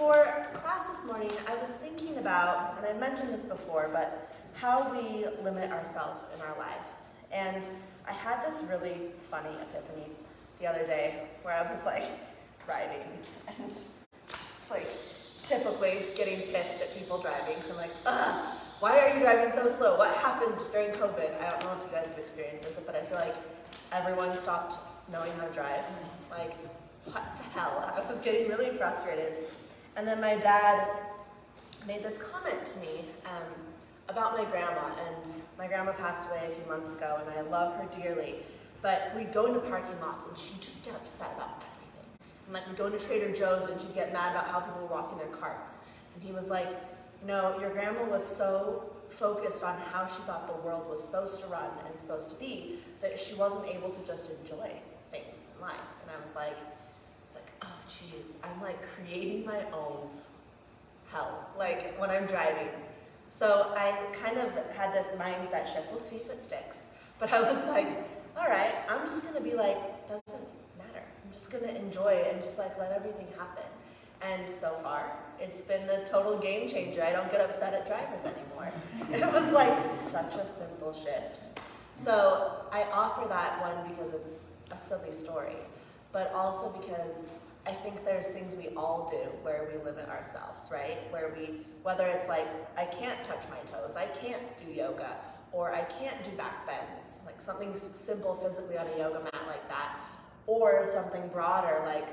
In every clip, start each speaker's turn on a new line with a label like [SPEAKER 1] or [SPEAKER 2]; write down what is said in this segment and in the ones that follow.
[SPEAKER 1] For class this morning, I was thinking about, and I mentioned this before, but how we limit ourselves in our lives. And I had this really funny epiphany the other day where I was like driving, and it's like typically getting pissed at people driving. So I'm like, ugh, why are you driving so slow? What happened during COVID? I don't know if you guys have experienced this, but I feel like everyone stopped knowing how to drive. Like, what the hell? I was getting really frustrated. And then my dad made this comment to me about my grandma, and my grandma passed away a few months ago, and I love her dearly, but we'd go into parking lots, and she'd just get upset about everything. And like, we'd go into Trader Joe's, and she'd get mad about how people were walking their carts. And he was like, you know, your grandma was so focused on how she thought the world was supposed to run and supposed to be, that she wasn't able to just enjoy things in life. And I was like, oh geez, I'm like creating my own hell, like when I'm driving. So I kind of had this mindset shift. We'll see if it sticks. But I was like, all right, I'm just gonna be like, doesn't matter. I'm just gonna enjoy it and just like let everything happen. And so far, it's been a total game changer. I don't get upset at drivers anymore. It was like such a simple shift. So I offer that one because it's a silly story, but also because I think there's things we all do where we limit ourselves, right? Whether it's like, I can't touch my toes, I can't do yoga, or I can't do back bends, like something simple physically on a yoga mat like that, or something broader like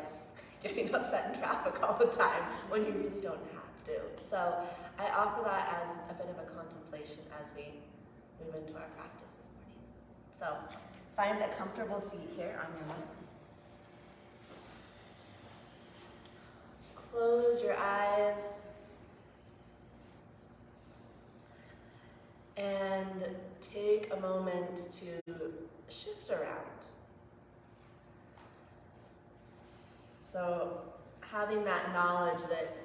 [SPEAKER 1] getting upset in traffic all the time when you really don't have to. So I offer that as a bit of a contemplation as we move into our practice this morning. So find a comfortable seat here on your mat. Close your eyes and take a moment to shift around. So having that knowledge that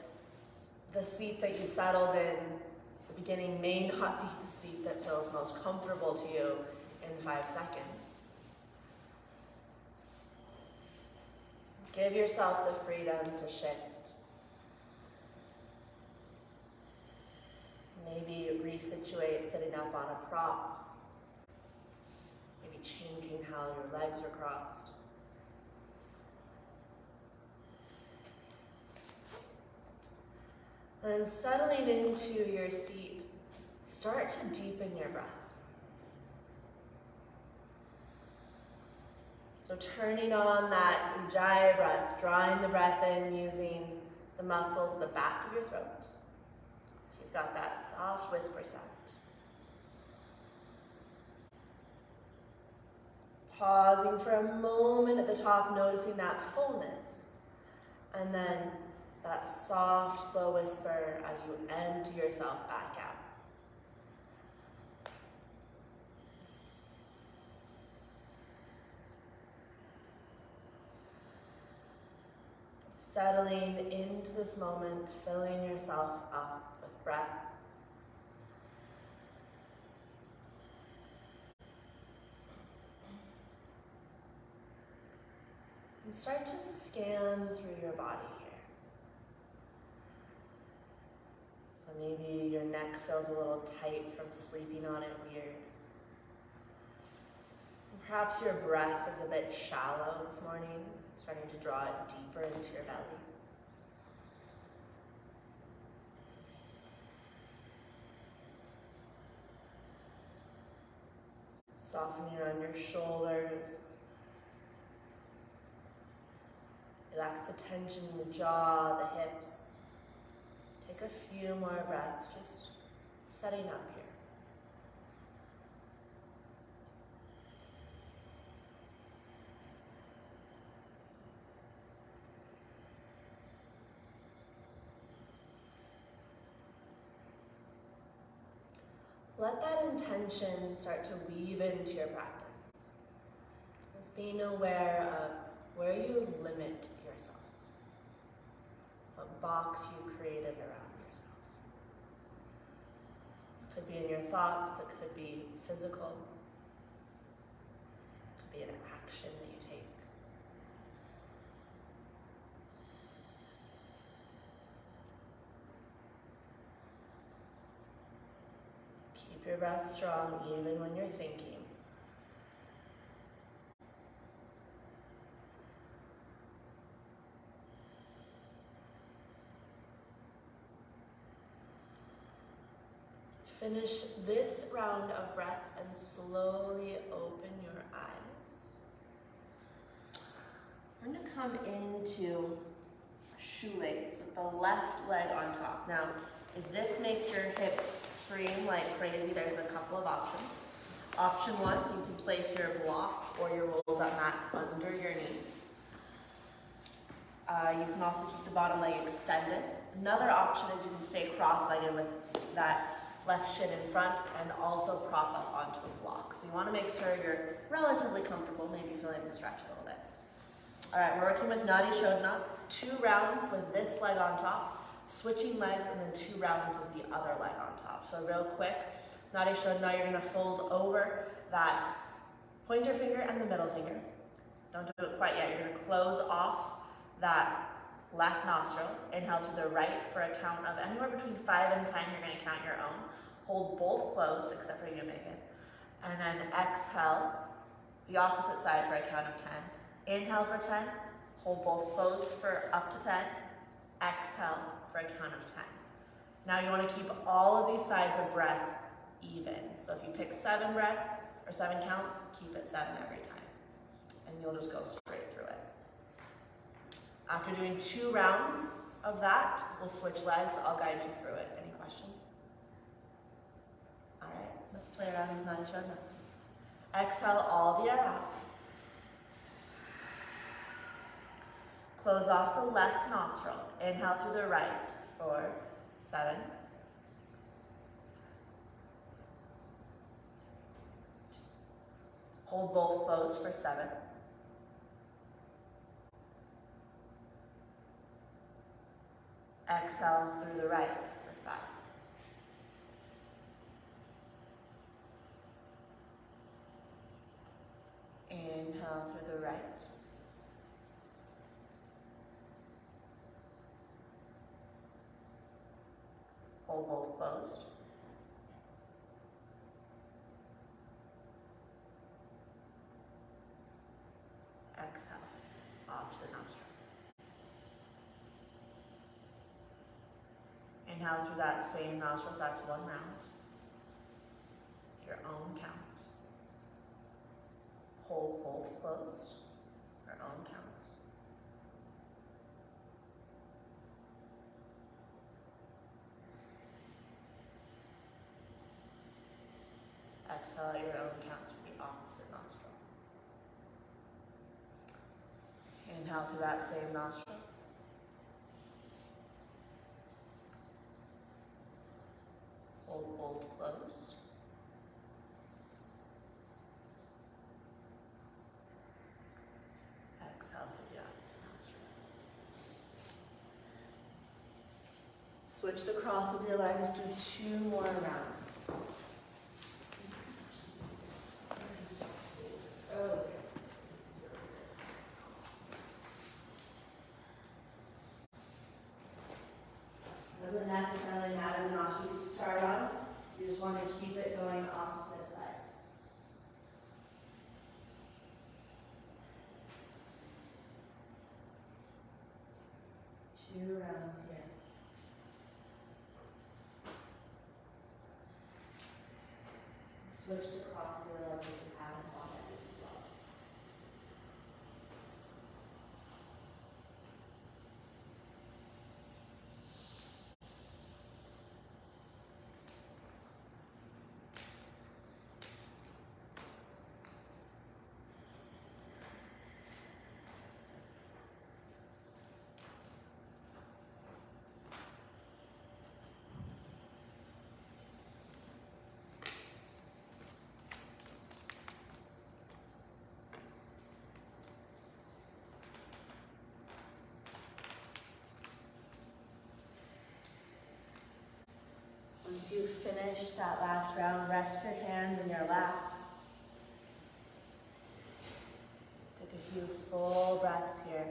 [SPEAKER 1] the seat that you settled in at the beginning may not be the seat that feels most comfortable to you in 5 seconds. Give yourself the freedom to shift. Maybe resituate sitting up on a prop. Maybe changing how your legs are crossed. Then settling into your seat, start to deepen your breath. So turning on that Ujjayi breath, drawing the breath in using the muscles, the back of your throat. So you've got that soft whisper sound. Pausing for a moment at the top, noticing that fullness. And then that soft, slow whisper as you empty yourself back out. Settling into this moment, filling yourself up with breath. And start to scan through your body here. So maybe your neck feels a little tight from sleeping on it weird. And perhaps your breath is a bit shallow this morning, starting to draw it deeper into your belly. Softening around your shoulders. Relax the tension in the jaw, the hips. Take a few more breaths, just setting up here. Let that intention start to weave into your practice. Just being aware of where you limit yourself, what box you created around yourself. It could be in your thoughts, it could be physical, it could be an action that you take. Keep your breath strong even when you're thinking. Finish this round of breath and slowly open your eyes. We're going to come into shoelace with the left leg on top. Now, if this makes your hips scream like crazy, there's a couple of options. Option one, you can place your block or your rolled up mat under your knee. You can also keep the bottom leg extended. Another option is you can stay cross-legged with that left shin in front and also prop up onto a block. So you want to make sure you're relatively comfortable, maybe feeling the stretch a little bit. All right, we're working with Nadi Shodhana, 2 rounds with this leg on top, switching legs, and then 2 rounds with the other leg on top. So real quick, Nadi Shodhana, you're going to fold over that pointer finger and the middle finger. Don't do it quite yet. You're going to close off that left nostril. Inhale to the right for a count of anywhere between 5 and 10. You're going to count your own. Hold both closed, except for you, Pigeon. And then exhale the opposite side for a count of 10. Inhale for 10. Hold both closed for up to 10. Exhale for a count of 10. Now you want to keep all of these sides of breath even. So if you pick 7 breaths or 7 counts, keep it 7 every time. And you'll just go straight through it. After doing 2 rounds of that, we'll switch legs. I'll guide you through it. Any questions? All right, let's play around with Nadi Shodhana. Exhale all the air out. Close off the left nostril. Inhale through the right for 7. Hold both closed for 7. Exhale through the right for 5. Inhale through the right. Hold both closed. Exhale, opposite nostril. Inhale through that same nostril, so that's 1 round. Your own count. Hold both closed, your own count. Exhale at your own count through the opposite nostril. Inhale through that same nostril. Hold both closed. Exhale through the opposite nostril. Switch the cross of your legs, do 2 more rounds. Okay. Doesn't necessarily matter the nostrils you start on. You just want to keep it going opposite sides. Two rounds here. Switch the cross of your legs if you haven't already as well. Once you've finished that last round, rest your hands in your lap. Take a few full breaths here.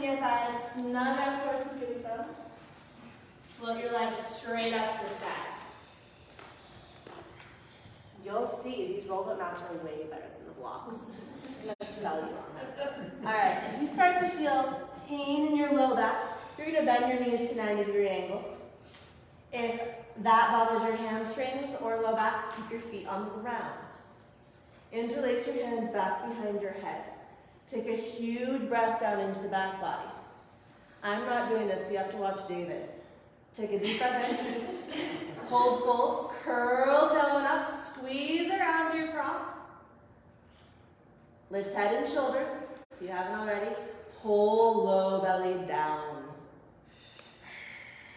[SPEAKER 1] between your thighs, snug up towards the pubic bone. Float your legs straight up to the sky. You'll see these rolled up mats are way better than the blocks. I'm just going to sell you on that. All right, if you start to feel pain in your low back, you're going to bend your knees to 90-degree angles. If that bothers your hamstrings or low back, keep your feet on the ground. Interlace your hands back behind your head. Take a huge breath down into the back body. I'm not doing this, so you have to watch David. Take a deep breath in. Hold full. Curl tailbone up. Squeeze around your prop. Lift head and shoulders. If you haven't already, pull low belly down.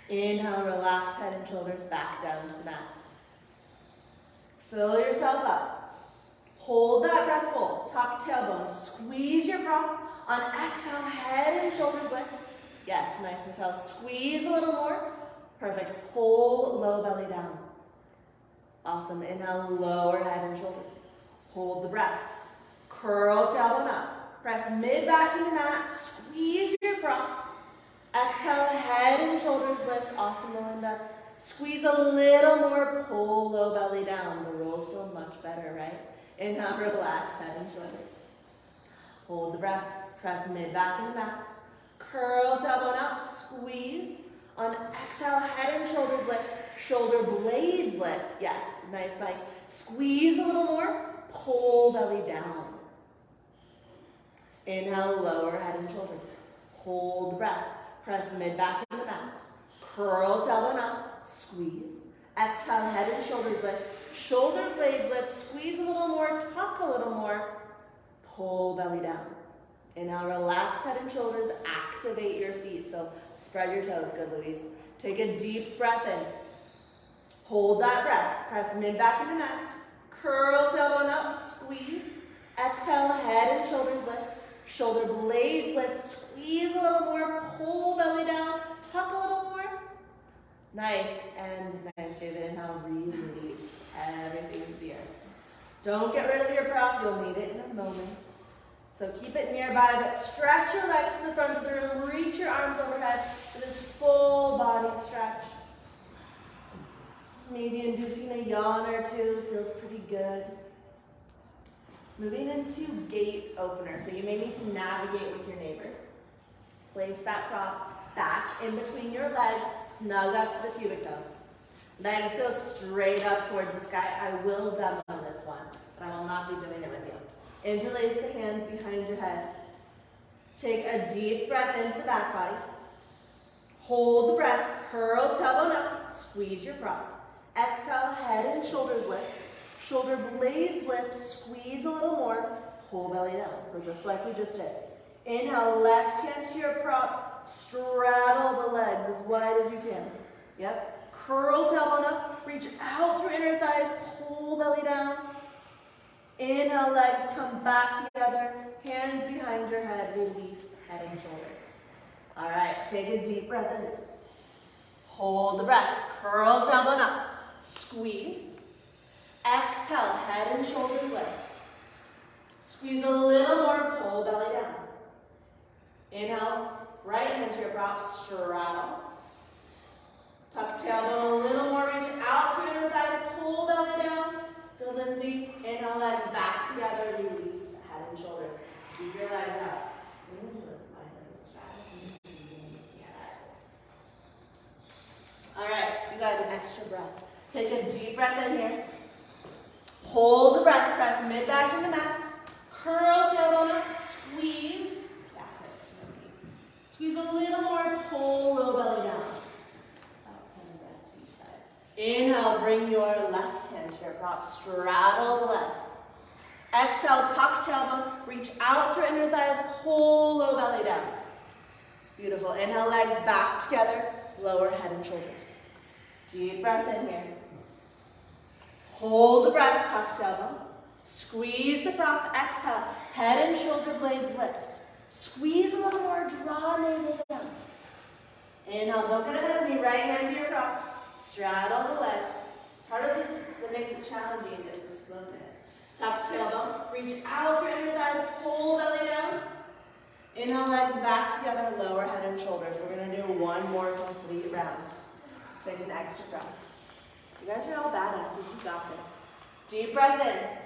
[SPEAKER 1] Inhale, relax head and shoulders back down to the mat. Fill yourself up. Hold that breath full. Tuck tailbone. Squeeze your prop. On exhale, head and shoulders lift. Yes, nice and full. Squeeze a little more. Perfect. Pull low belly down. Awesome. Inhale, lower head and shoulders. Hold the breath. Curl tailbone up. Press mid back into mat. Squeeze your prop. Exhale, head and shoulders lift. Awesome, Melinda. Squeeze a little more. Pull low belly down. The rolls feel much better, right? Inhale, relax head and shoulders. Hold the breath. Press mid back into mat. Curl tailbone up. Squeeze. On exhale, head and shoulders lift. Shoulder blades lift. Yes, nice, Mike. Squeeze a little more. Pull belly down. Inhale, lower head and shoulders. Hold the breath. Press mid back into the mat. Curl tailbone up. Squeeze. Exhale, head and shoulders lift. Shoulder blades lift. Squeeze a little more. Tuck a little more. Pull belly down. Inhale, relax head and shoulders. Activate your feet. So spread your toes. Good, Louise. Take a deep breath in. Hold that breath. Press mid back into mat. Curl tailbone up. Squeeze. Exhale, head and shoulders lift. Shoulder blades lift. Squeeze a little more. Pull belly down. Tuck a little more. Nice. And nice, David. Inhale, release everything into the air. Don't get rid of your prop. You'll need it in a moment. So keep it nearby, but stretch your legs to the front of the room. Reach your arms overhead for this full body stretch. Maybe inducing a yawn or two. Feels pretty good. Moving into gate opener. So you may need to navigate with your neighbors. Place that prop back in between your legs. Snug up to the pubic bone. Legs go straight up towards the sky. I will demo this one, but I will not be doing it with you. Interlace the hands behind your head. Take a deep breath into the back body. Hold the breath. Curl tailbone up. Squeeze your prop. Exhale, head and shoulders lift. Shoulder blades lift. Squeeze a little more. Pull belly down. So just like we just did. Inhale, left hand to your prop. Straddle the legs as wide as you can. Yep. Curl tailbone up. Reach out through inner thighs. Pull belly down. Inhale, legs come back together. Hands behind your head. Release head and shoulders. All right, take a deep breath in. Hold the breath. Curl tailbone up. Squeeze. Exhale, head and shoulders lift. Squeeze a little more. Pull belly down. Inhale, right hand to your prop. Straddle. Tuck tailbone a little more. Reach out through inner thighs. Pull belly down. Good, Lindsay. Inhale, legs back together. Release head and shoulders. Keep your legs out. All right, you guys, an extra breath. Take a deep breath in here. Hold the breath. Press mid back into mat. Curl tailbone up. Squeeze. Back squeeze a little more. Pull low belly down. About 7 breaths to each side. Inhale, bring your left hand to your prop. Straddle the legs. Exhale, tuck tailbone. Reach out through inner thighs. Pull low belly down. Beautiful. Inhale, legs back together. Lower head and shoulders. Deep breath in here. Hold the breath. Tuck tailbone. Squeeze the prop. Exhale. Head and shoulder blades lift. Squeeze a little more. Draw navel down. Inhale. Don't get ahead of me. Right hand to your prop. Straddle the legs. Part of this that makes it challenging is the slowness. Tuck tailbone. Reach out through inner thighs. Pull belly down. Inhale, legs back together, lower head and shoulders. We're going to do one more complete round. Take an extra breath. You guys are all badasses. You got this. Deep breath in.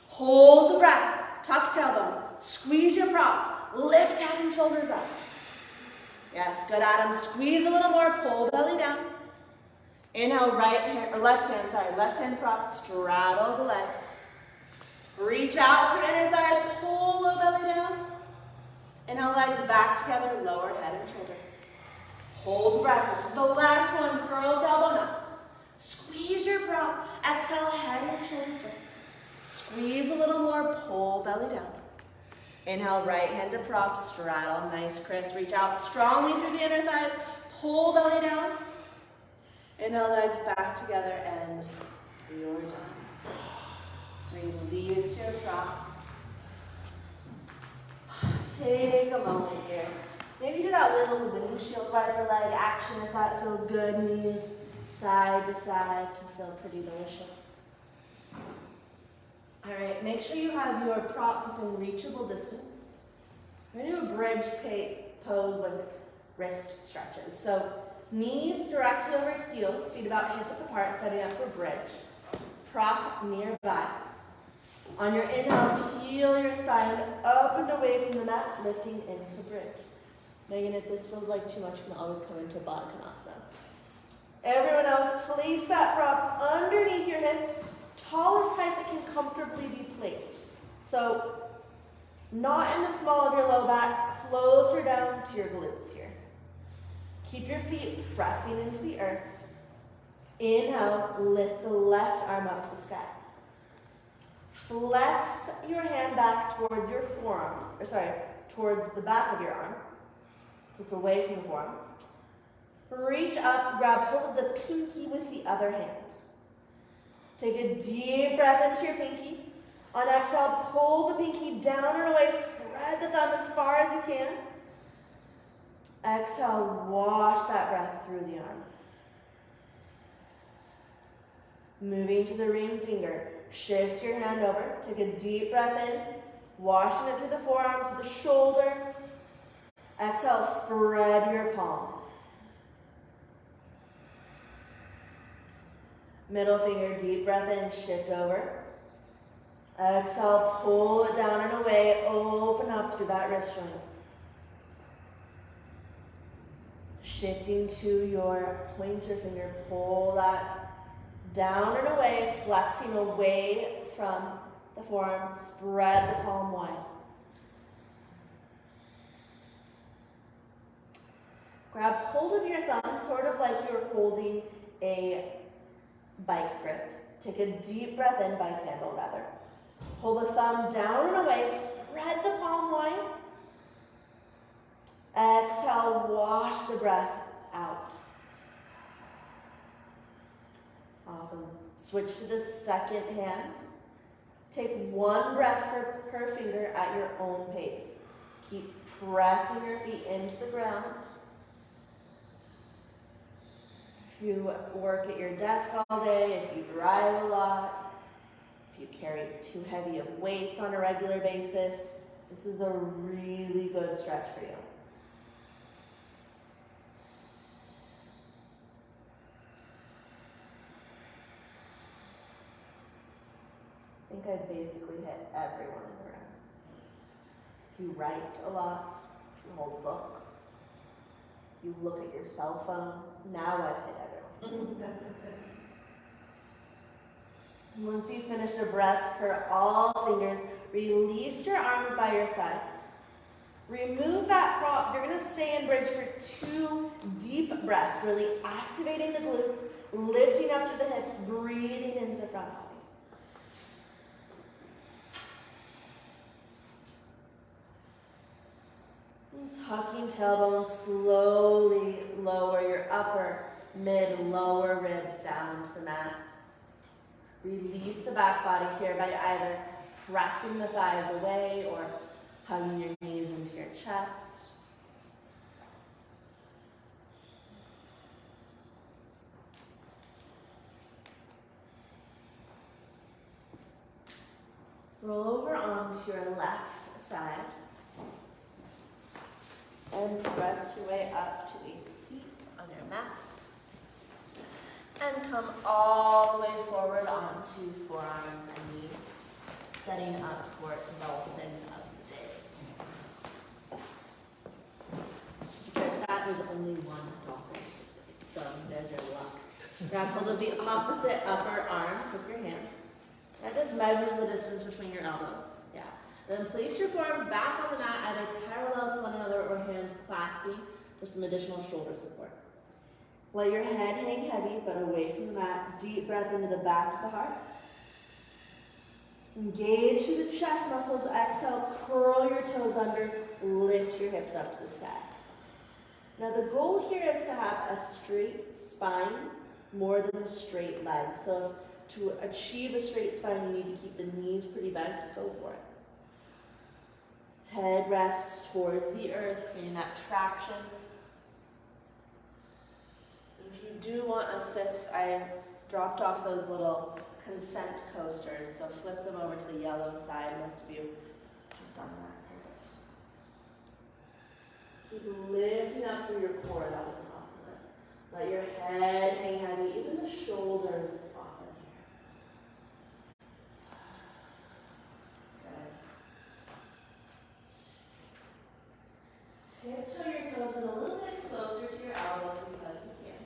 [SPEAKER 1] Hold the breath. Tuck tailbone. Squeeze your prop. Lift head and shoulders up. Yes, good, Adam. Squeeze a little more. Pull belly down. Inhale, left hand prop. Straddle the legs. Reach out through inner thighs. Pull low belly down. Inhale, legs back together. Lower head and shoulders. Hold the breath. This is the last one. Curl tailbone up. Squeeze your prop. Exhale, head and shoulders lift. Squeeze a little more. Pull belly down. Inhale, right hand to prop, straddle, nice Chris. Reach out strongly through the inner thighs, pull belly down. Inhale, legs back together, and you're done. Release your prop. Take a moment here. Maybe do that little windshield wiper leg action if that feels good. Knees side to side can feel pretty delicious. All right, make sure you have your prop within reachable distance. We're going to do a bridge pose with wrist stretches. So knees directly over heels, feet about hip width apart, setting up for bridge. Prop nearby. On your inhale, peel your spine up and away from the mat, lifting into bridge. Megan, if this feels like too much, you can always come into Baddha Konasana. Everyone else, place that prop underneath your hips. Tallest height that can comfortably be placed. So, not in the small of your low back, closer down to your glutes here. Keep your feet pressing into the earth. Inhale, lift the left arm up to the sky. Flex your hand back towards your forearm, towards the back of your arm. So it's away from the forearm. Reach up, grab hold of the pinky with the other hand. Take a deep breath into your pinky. On exhale, pull the pinky down and away. Spread the thumb as far as you can. Exhale, wash that breath through the arm. Moving to the ring finger. Shift your hand over. Take a deep breath in. Washing it through the forearm, through the shoulder. Exhale, spread your palm. Middle finger, deep breath in, shift over. Exhale, pull it down and away, open up through that wrist joint. Shifting to your pointer finger, pull that down and away, flexing away from the forearm, spread the palm wide. Grab hold of your thumb, sort of like you're holding a bike grip. Take a deep breath in, bike handle rather. Pull the thumb down and away, spread the palm wide. Exhale, wash the breath out. Awesome. Switch to the second hand. Take one breath per finger at your own pace. Keep pressing your feet into the ground. If you work at your desk all day, if you drive a lot, if you carry too heavy of weights on a regular basis, this is a really good stretch for you. I think I basically hit everyone in the room. If you write a lot, if you hold books, if you look at your cell phone, now I've hit everyone. Once you finish a breath per all fingers, release your arms by your sides. Remove that prop. You're going to stay in bridge for 2 deep breaths, really activating the glutes, lifting up to the hips, breathing into the front body. Tucking tailbone, slowly lower your upper, mid, lower ribs down to the mat. Release the back body here by either pressing the thighs away or hugging your knees into your chest. Roll over onto your left side. And press your way up to a seat on your mats. And come all the way forward onto forearms and knees, setting up for dolphin of the day. There's that, there's only one dolphin today, so there's your luck. Grab hold of the opposite upper arms with your hands. That just measures the distance between your elbows. Yeah. Then place your forearms back on the mat, either parallel to one another or hands clasping for some additional shoulder support. Let your head hang heavy, but away from the mat. Deep breath into the back of the heart. Engage through the chest muscles. Exhale, curl your toes under, lift your hips up to the sky. Now the goal here is to have a straight spine more than straight legs. So to achieve a straight spine, you need to keep the knees pretty bent. Go for it. Head rests towards the earth, creating that traction. If you do want assists, I dropped off those little consent coasters, so flip them over to the yellow side. Most of you have done that. Perfect. Keep lifting up through your core. That was an awesome lift. Let your head hang heavy, even the shoulders soften here. Good. Tiptoe your toes in a little bit closer to your elbows because you can.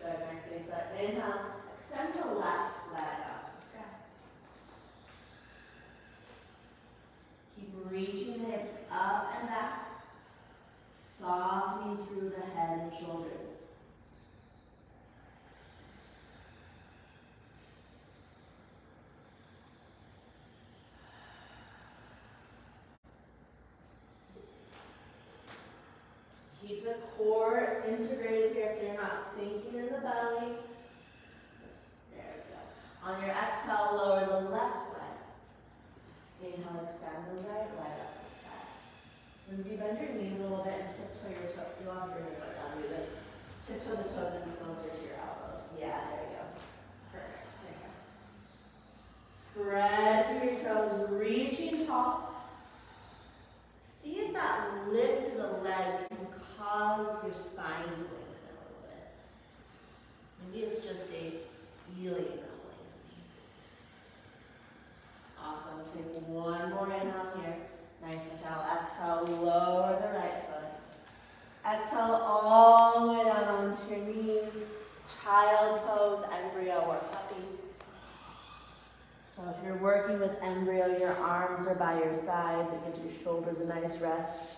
[SPEAKER 1] Good, nice and set. Inhale, extend the left leg out to the sky. Keep reaching the hips up and back, softening through the head and shoulders. Keep the core integrated here so you're not sinking in the belly. There we go. On your exhale, lower the left leg. Inhale, extend the right leg up to the sky. Lindsay, bend your knees a little bit and tiptoe your toes. You'll have to bring your foot down to do this. Tiptoe the toes in closer to your elbows. Yeah, there we go. Perfect. There you go. Spread through your toes, reaching tall. See if that lift through the leg can cause your spine to lengthen a little bit. Maybe it's just a feeling of lengthening. Awesome. Take one more inhale here. Nice inhale. Exhale, lower the right foot. Exhale all the way down onto your knees. Child pose, embryo, or puppy. So if you're working with embryo, your arms are by your sides. It gives your shoulders a nice rest.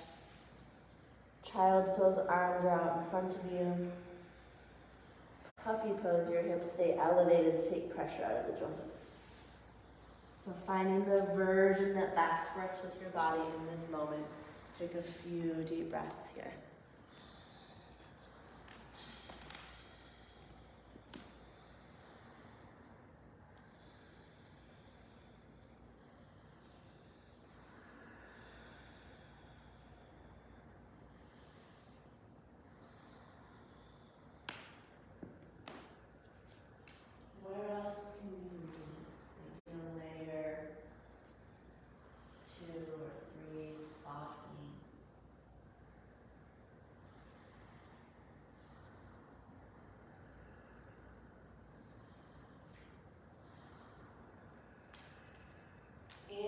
[SPEAKER 1] Child's pose, arms are out in front of you. Puppy pose, your hips stay elevated to take pressure out of the joints. So finding the version that best works with your body in this moment. Take a few deep breaths here.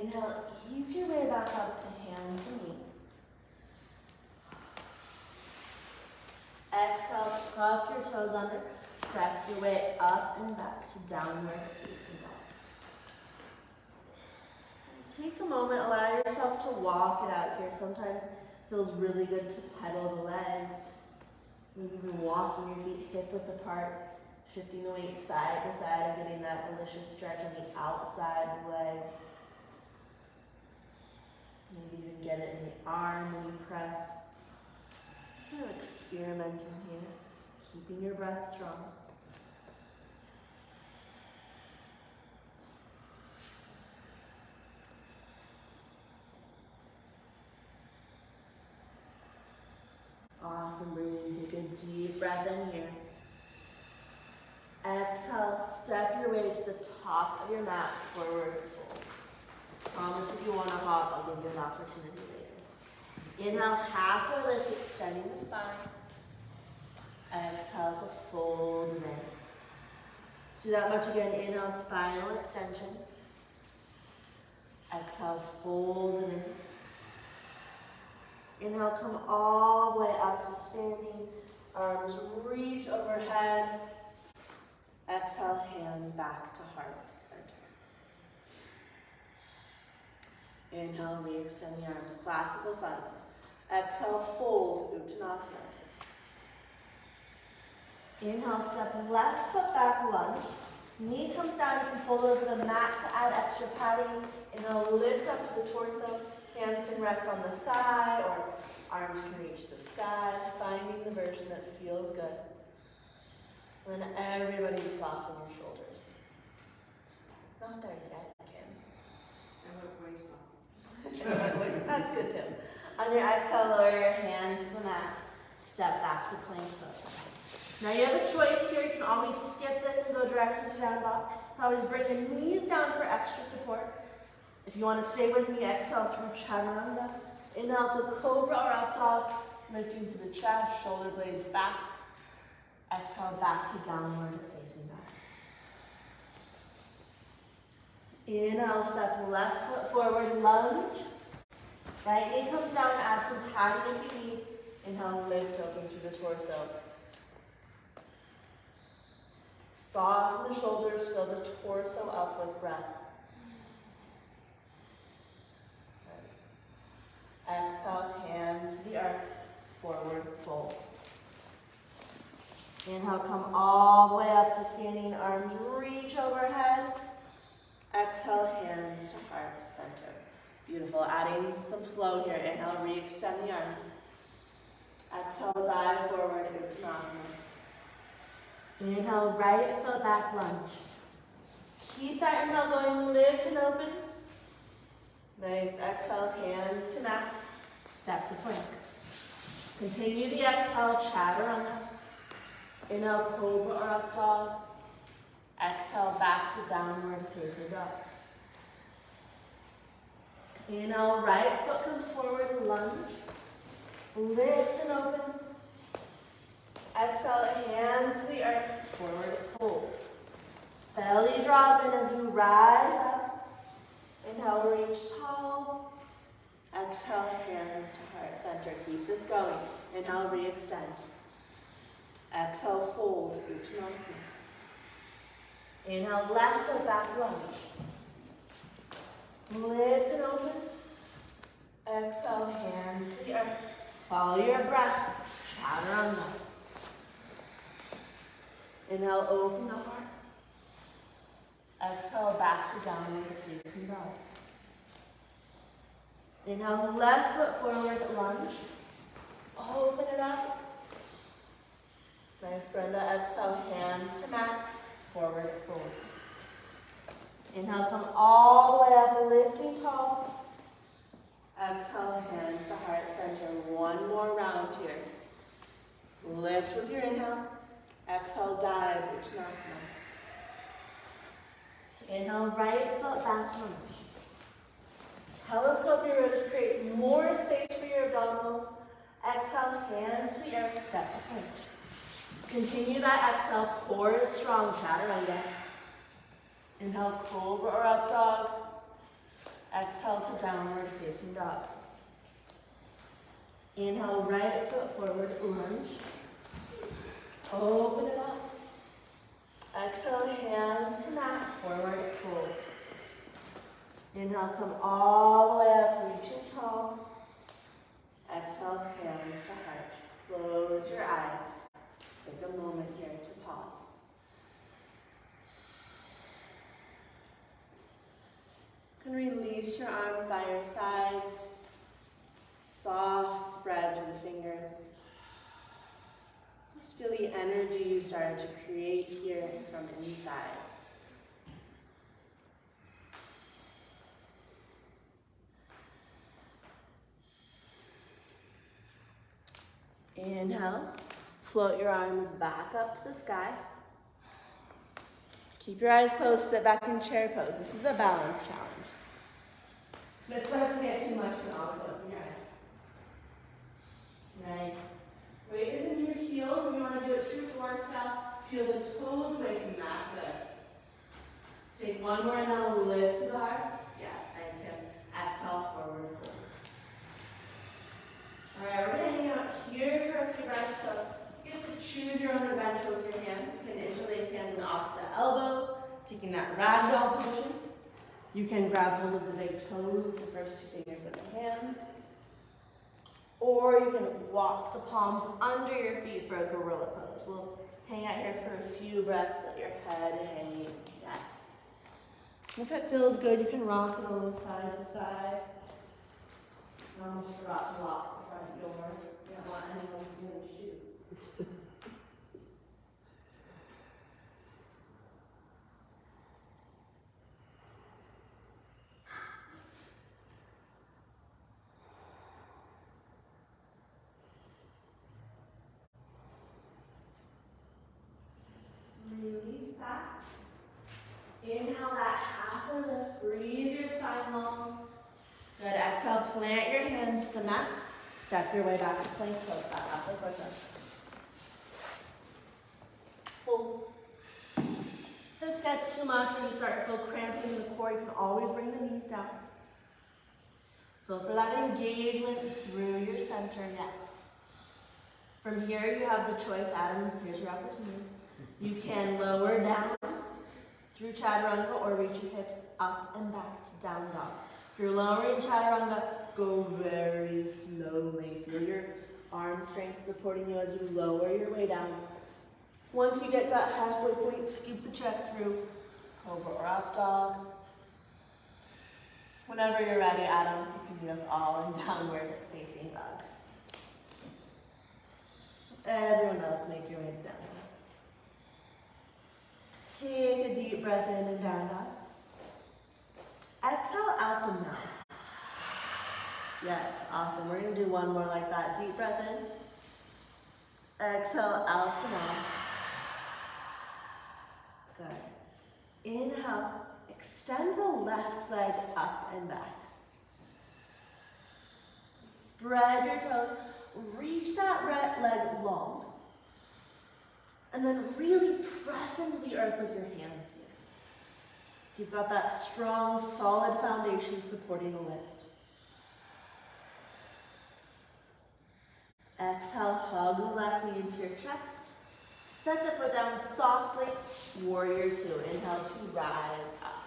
[SPEAKER 1] Inhale, ease your way back up to hands and knees. Exhale, tuck your toes under. Press your way up and back to downward facing dog. Take a moment, allow yourself to walk it out here. Sometimes it feels really good to pedal the legs. Maybe even walking your feet hip width apart, shifting the weight side to side and getting that delicious stretch on the outside leg. Maybe even get it in the arm when you press. Kind of experimenting here, keeping your breath strong. Awesome breathing. Take a deep breath in here. Exhale, step your way to the top of your mat, forward fold. Promise if you want to hop, I'll give you an opportunity Inhale, halfway lift, extending the spine. Exhale to fold it in. Let's do that much again. Inhale, spinal extension. Exhale, fold it in. Inhale, come all the way up to standing. Arms reach overhead. Exhale, hands back to heart center. Inhale, re-extend the arms, classical silence. Exhale, fold, Uttanasana. Inhale, step left foot back, lunge. Knee comes down, you can fold over the mat to add extra padding. Inhale, lift up to the torso. Hands can rest on the thigh or arms can reach the sky, finding the version that feels good. Then everybody soften your shoulders. Not there yet, Kim.
[SPEAKER 2] I look way soft.
[SPEAKER 1] That's good, Tim. On your exhale, lower your hands to the mat. Step back to plank pose. Now you have a choice here. You can always skip this and go directly to down dog. You can always bring the knees down for extra support. If you want to stay with me, exhale through chaturanga. Inhale to cobra or up dog, lifting through the chest, shoulder blades back. Exhale back to downward facing dog. Inhale, step left foot forward, lunge. Right knee comes down, add some padding if you need. Inhale, lift open through the torso. Soften the shoulders, fill the torso up with breath. Exhale, hands to the earth, forward fold. Inhale, come all the way up to standing, arms reach overhead. Exhale, hands to heart center. Beautiful, adding some flow here. Inhale, re-extend the arms. Exhale, dive forward, Uttanasana. Inhale, right foot back, lunge. Keep that inhale going, lift and open. Nice, exhale, hands to mat, step to plank. Continue the exhale, chaturanga. Inhale, cobra or up dog. Exhale, back to downward facing dog. Inhale, right foot comes forward, lunge. Lift and open. Exhale, hands to the earth, forward fold. Belly draws in as you rise up. Inhale, reach tall. Exhale, hands to heart center. Keep this going. Inhale, re-extend. Exhale, fold, Uttanasana. Inhale, left foot back, lunge. Lift and open. Exhale, hands to the earth. Follow your breath. Chaturanga. Inhale, open the heart. Exhale, back to downward facing dog. Inhale, left foot forward, lunge. Open it up. Nice, Brenda. Exhale, hands to mat, forward fold. Inhale, come all the way up, lifting tall. Exhale, hands to heart center. One more round here. Lift with your inhale. Exhale, dive, Uttanasana. Inhale, right foot back, lunge. Telescope your ribs, create more space for your abdominals. Exhale, hands to the earth, step to plank. Continue that exhale, core is strong, chaturanga. Inhale, cobra or up dog. Exhale to downward facing dog. Inhale, right foot forward, lunge. Open it up. Exhale, hands to mat, forward fold. Inhale, come all the way up, reaching tall. Exhale, hands to heart. Close your eyes. Take a moment here to pause. You can release your arms by your sides. Soft spread through the fingers. Just feel the energy you started to create here from inside. Inhale, float your arms back up to the sky. Keep your eyes closed, sit back in chair pose. This is a balance challenge. If it starts to get too much, you can always open your eyes. Nice. Weight is in your heels, and you want to do it true Forrest style. Peel the toes away from that. Good. Take one more and now lift the heart. Yes, nice, Kim. Exhale, forward fold. All right, we're going to hang out here for a few breaths. So you get to choose your own adventure with your hands. You can interlace hands in the opposite elbow, taking that ragdoll position. You can grab hold of the big toes with the first two fingers of the hands. Or you can walk the palms under your feet for a gorilla pose. We'll hang out here for a few breaths, let your head hang. Yes. If it feels good, you can rock it a little side to side. I almost forgot to lock the front door. You don't want anyone stealing shoes. Release that. Inhale that halfway lift. Breathe your spine long. Good. Exhale, plant your hands to the mat. Step your way back to plank pose. That halfway push-up. Hold. If this gets too much or you start to feel cramping in the core, you can always bring the knees down. Feel for that engagement through your center, yes. From here, you have the choice, Adam. Here's your opportunity. You can lower down through chaturanga or reach your hips up and back to down dog. If you're lowering chaturanga, go very slowly. Feel your arm strength supporting you as you lower your way down. Once you get that halfway point, scoop the chest through, cobra or up dog. Whenever you're ready, Adam, you can meet us all in downward facing dog. Everyone else, make your way to down dog. Take a deep breath in and down dog. Exhale out the mouth. Yes, awesome. We're going to do one more like that. Deep breath in. Exhale out the mouth. Good. Inhale. Extend the left leg up and back. Spread your toes. Reach that right leg long. And then really press into the earth with your hands here. So you've got that strong, solid foundation supporting the lift. Exhale, hug the left knee into your chest. Set the foot down softly, warrior two. Inhale to rise up.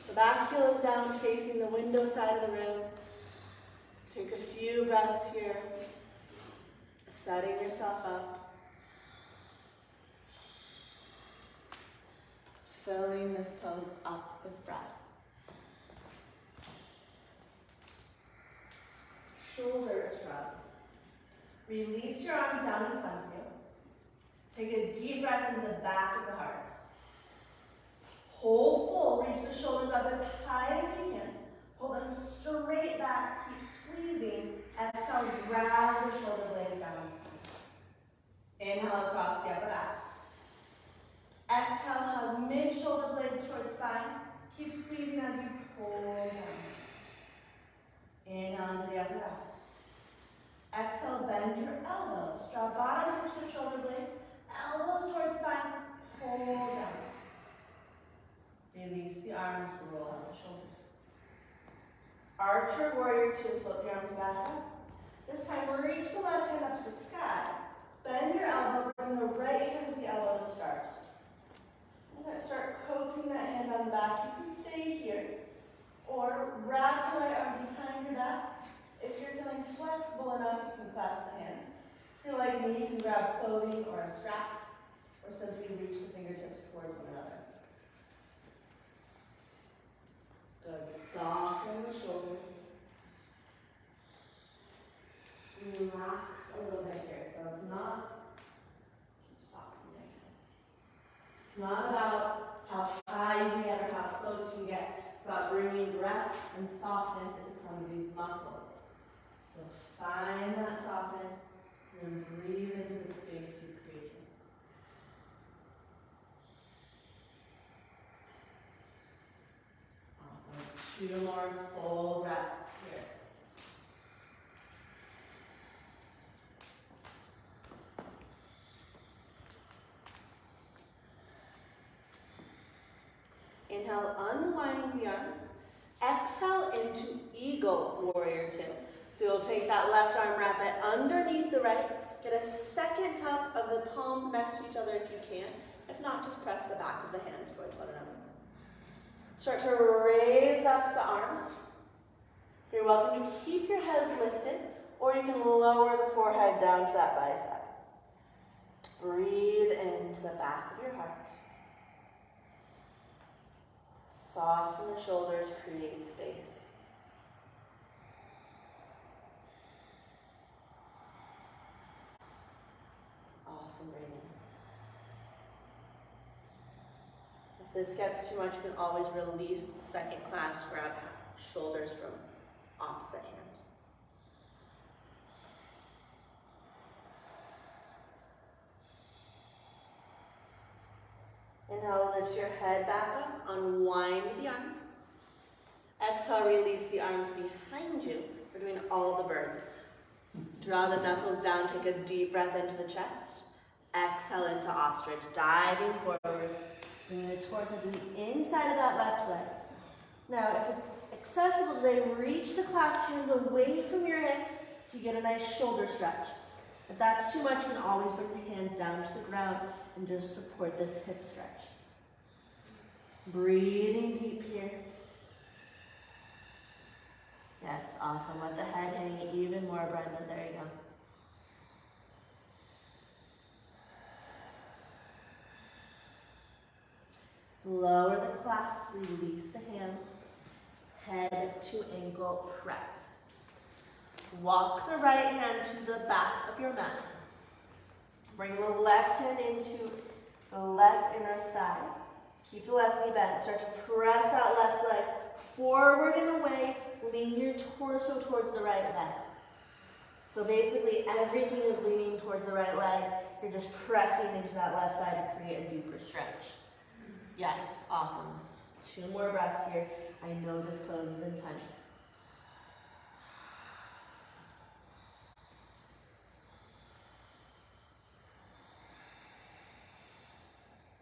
[SPEAKER 1] So back heel is down, facing the window side of the room. Take a few breaths here, setting yourself up. Filling this pose up with breath. Shoulder shrugs. Release your arms down in front of you. Take a deep breath into the back of the heart. Hold full, reach the shoulders up as high as you can. Pull them straight back, keep squeezing. Exhale, drag the shoulder blades down the spine. Inhale across the upper back. Exhale, hug mid-shoulder blades towards spine. Keep squeezing as you pull down. Inhale into the upper back. Exhale, bend your elbows. Draw bottom tips of shoulder blades. Elbows towards spine. Pull down. Release the arms, roll out the shoulders. Archer warrior two, flip your arms back up. This time, reach the left hand up to the sky. Bend your elbow, bring the right hand to the elbow to start. Start coaxing that hand on the back. You can stay here. Or wrap the right arm behind your back. If you're feeling flexible enough, you can clasp the hands. If you're like me, you can grab clothing or a strap, or simply reach the fingertips towards one another. Good. Soften the shoulders. Relax a little bit here. So it's not, keep softening. It's not about how high you can get or how close you can get. It's about bringing breath and softness into some of these muscles. So find that softness and then breathe into the space you created. Awesome. 2 more full breaths here. Inhale, unwind the arms. Exhale into Eagle Warrior 2. So you'll take that left arm, wrap it underneath the right. Get a second tap of the palms next to each other if you can. If not, just press the back of the hands towards one another. Start to raise up the arms. You're welcome to keep your head lifted, or you can lower the forehead down to that bicep. Breathe into the back of your heart. Soften the shoulders, create space. Awesome breathing. If this gets too much, you can always release the second clasp, grab shoulders from opposite hand. Inhale, lift your head back up, unwind the arms. Exhale, release the arms behind you. We're doing all the birds. Draw the knuckles down, take a deep breath into the chest. Exhale into ostrich, diving forward. Bring the torso to the inside of that left leg. Now, if it's accessible today, reach the clasp hands away from your hips so you get a nice shoulder stretch. If that's too much, you can always bring the hands down to the ground and just support this hip stretch. Breathing deep here. Yes, awesome. Let the head hang even more, Brenda. There you go. Lower the clasp, release the hands. Head to ankle prep. Walk the right hand to the back of your mat. Bring the left hand into the left inner thigh. Keep the left knee bent. Start to press that left leg forward and away. Lean your torso towards the right leg. So basically everything is leaning towards the right leg. You're just pressing into that left thigh to create a deeper stretch. Yes, awesome. 2 more breaths here. I know this pose is intense.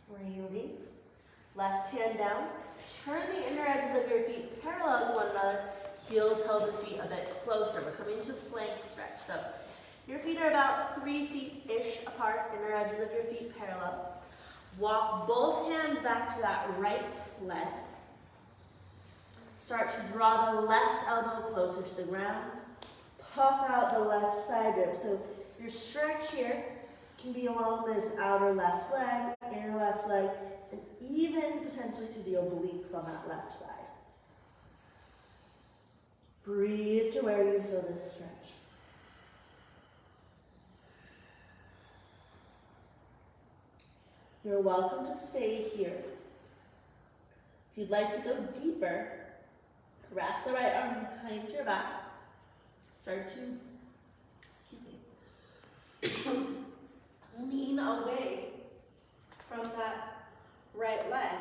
[SPEAKER 1] Release. Left hand down. Turn the inner edges of your feet parallel to one another. Heel toe the feet a bit closer. We're coming to flank stretch. So your feet are about 3 feet-ish apart. Inner edges of your feet parallel. Walk both hands back to that right leg. Start to draw the left elbow closer to the ground. Puff out the left side rib. So your stretch here can be along this outer left leg, inner left leg, and even potentially through the obliques on that left side. Breathe to where you feel this stretch. You're welcome to stay here. If you'd like to go deeper, wrap the right arm behind your back. Start to, lean away from that right leg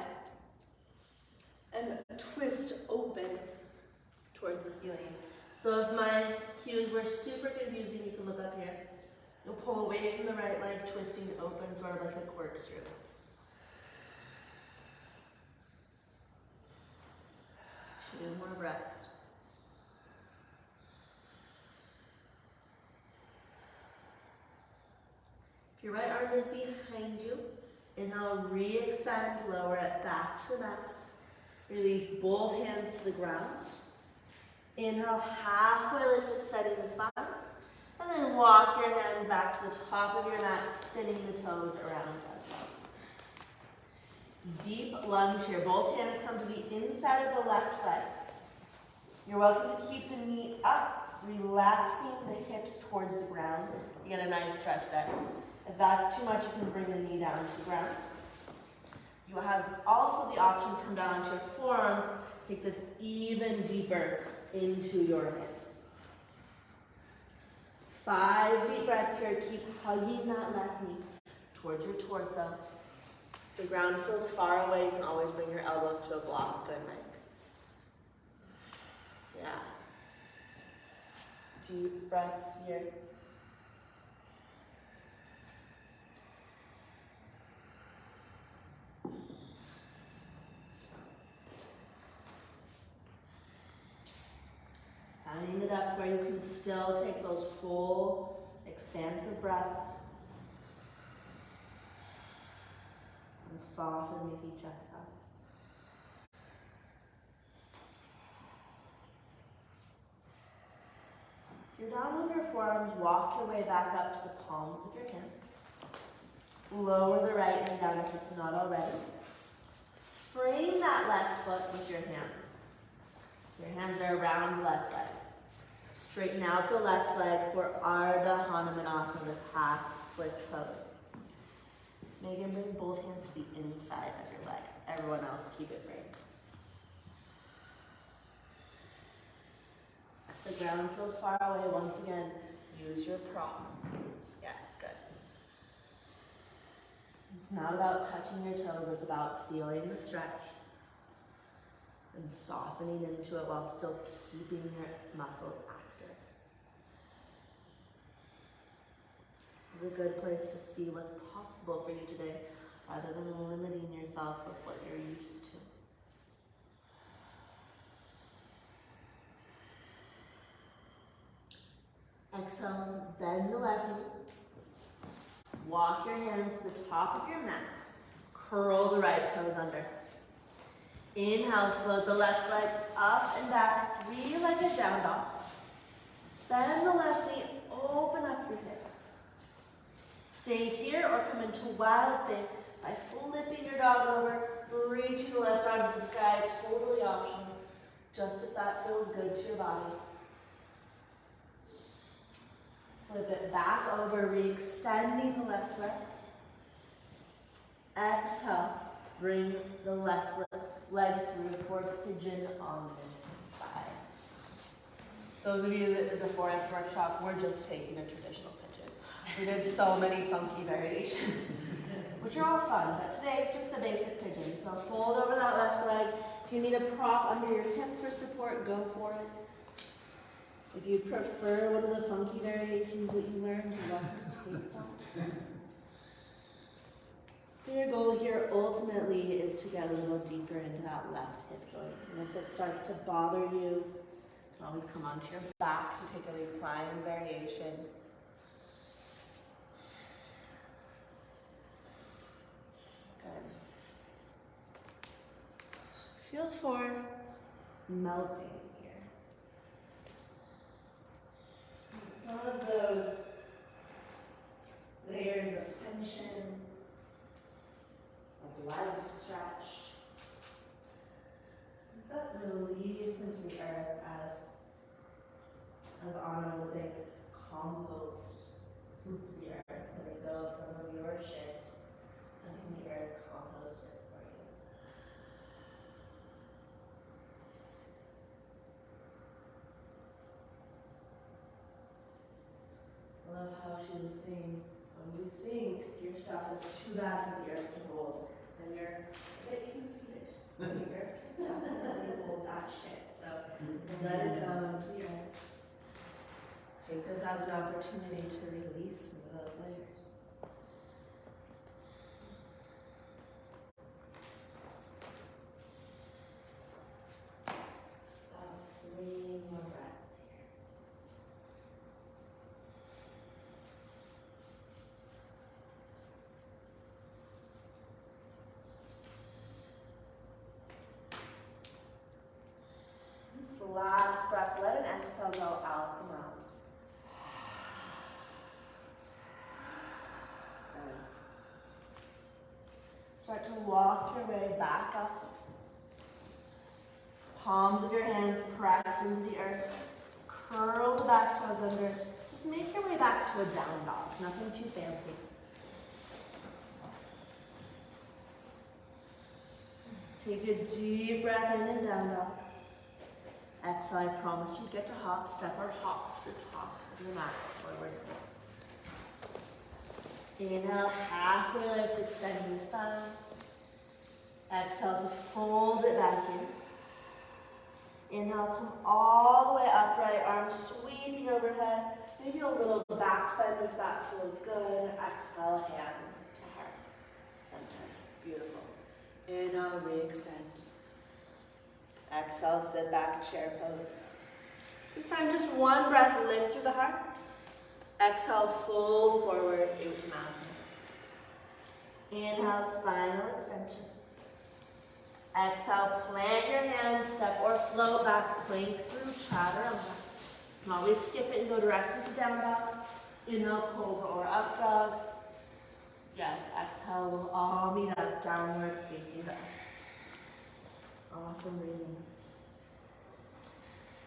[SPEAKER 1] and twist open towards the ceiling. So if my cues were super confusing, you can look up here. You'll pull away from the right leg, twisting open, sort of like a corkscrew. 2 more breaths. If your right arm is behind you, inhale, re-extend, lower it back to the mat. Release both hands to the ground. Inhale, halfway lift, extending the spine. And then walk your hands back to the top of your mat, spinning the toes around as well. Deep lunge here. Both hands come to the inside of the left leg. You're welcome to keep the knee up, relaxing the hips towards the ground. You get a nice stretch there. If that's too much, you can bring the knee down to the ground. You have also the option to come down onto your forearms, take this even deeper into your hips. 5 deep breaths here. Keep hugging that left knee towards your torso. If the ground feels far away, you can always bring your elbows to a block. Good, Mike. Yeah. Deep breaths here. lining it up where you can still take those full, expansive breaths. And soften with each exhale. If you're down on your forearms, walk your way back up to the palms of your hands. Lower the right hand down if it's not already. Frame that left foot with your hands. Your hands are around the left leg. Straighten out the left leg for Ardha Hanumanasana, this half splits pose. Megan, bring both hands to the inside of your leg. Everyone else, keep it framed. If the ground feels far away, once again, use your prop. Yes, good. It's not about touching your toes, it's about feeling the stretch and softening into it while still keeping your muscles active. This is a good place to see what's possible for you today, rather than limiting yourself with what you're used to. Exhale, bend the left knee. Walk your hands to the top of your mat. Curl the right toes under. Inhale, float the left leg up and back, three-legged down dog. Bend the left knee, open up your hip. Stay here or come into wild thing by flipping your dog over, reaching the left arm to the sky, totally optional, just if that feels good to your body. Flip it back over, re-extending the left leg. Exhale, bring the left leg through for pigeon on this side. Those of you that did the Forrest workshop, we're just taking a traditional pigeon. We did so many funky variations, which are all fun, but today, just the basic pigeon. So fold over that left leg. If you need a prop under your hip for support, go for it. If you prefer one of the funky variations that you learned, you're welcome to take that. Your goal here ultimately is to get a little deeper into that left hip joint. And if it starts to bother you, you can always come onto your back and take a recline variation. Good. Feel for melting. Some of those layers of tension, of life stretch, but release into the earth as Anna would say, compost into the earth, letting go of some of your shits, letting the earth compost it for you. I love how she was saying, when you think your stuff is too bad for the earth to hold, then you're a bit conceited. The earth can definitely hold that shit, so let it go into the earth. Take this as an opportunity to release some of those layers. Freeing your breaths here. This last breath, let an exhale go out the mouth. Good. Start to walk your way back up. Palms of your hands pressed into the earth. Curl the back toes under. Just make your way back to a down dog. Nothing too fancy. Take a deep breath in and down dog. Exhale, I promise you get to hop, step or hop to the top of your mat, forward folds. Inhale, halfway lift, extending the spine. Exhale to fold it back in. Inhale, come all the way upright, arms sweeping overhead. Maybe a little back bend if that feels good. Exhale, hands to heart. Center. Beautiful. Inhale, re-extend. Exhale, sit back, chair pose. This time, just one breath, lift through the heart. Exhale, fold forward, Uttanasana. Inhale, spinal extension. Exhale, plant your hands, step or float back, plank through chaturanga. You can always skip it and go direct into down dog. Inhale, cobra or up dog. Yes, exhale, we'll all meet up, downward facing dog. Awesome breathing.